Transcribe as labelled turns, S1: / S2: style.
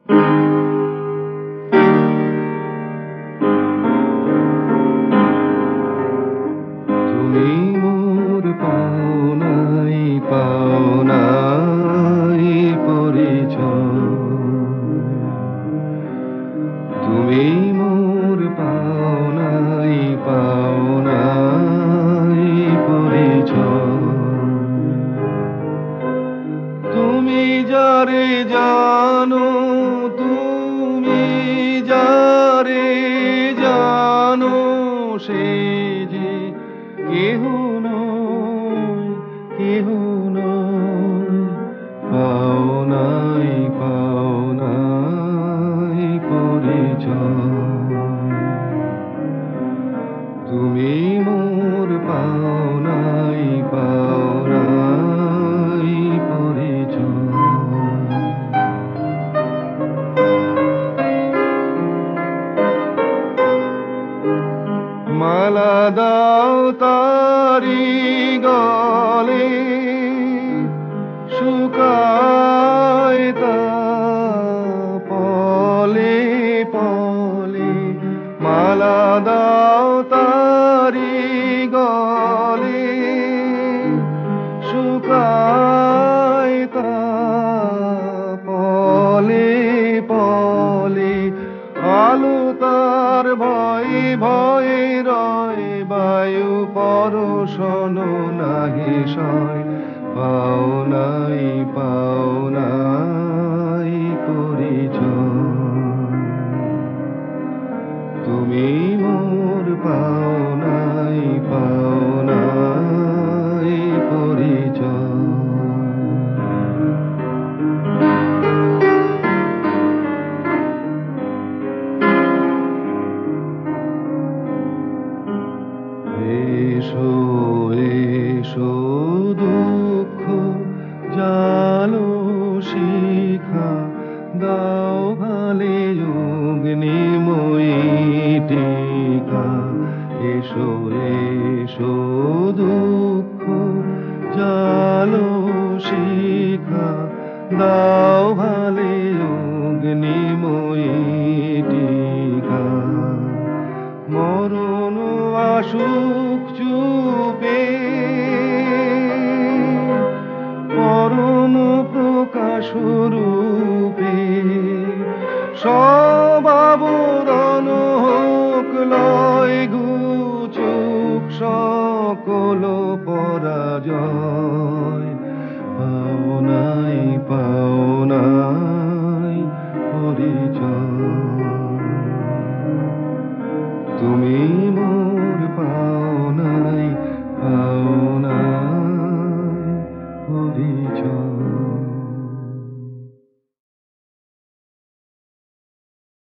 S1: তুমি মোর পাওনাই পাওনাই পরিচয়, তুমি মোর পাওনাই পাওনাই পরিচয়। তুমি যারে জানো, তুমি যারে জানো, সে যে কেহ নয়, কেহ নয়। পাওনাই পাওনাই পরিচয়, তুমি মোর পাওনাই পাওনাই পরিচয়। মালা দাও তারি গলে, শুকায় তা পলে পলে। মালা দাও তারি গলে, শুকায় তা পলে পলে। আলো তার ভয়ে ভয়ে রয়, বায়ু পরশন নাহি সয়। পাওনাই পাওনাই পরিচয়, তুমি মোর পাওনাই পাওনাই পরিচয়। এসো এসো দুঃখ জালো শিখা, দাও ভালে অগ্নিময়ী টিকা। এসো এসো দুঃখ জালো শিখা, দাও ভালে অগ্নিময়ী টিকা। মরণ আসুক চুপে, পরম প্রকাশ রূপে। সব আবরণ হোক লয় ঘুচুক, সকল পরাজয়। পাওনাই পাওনাই পরিচয়, তুমি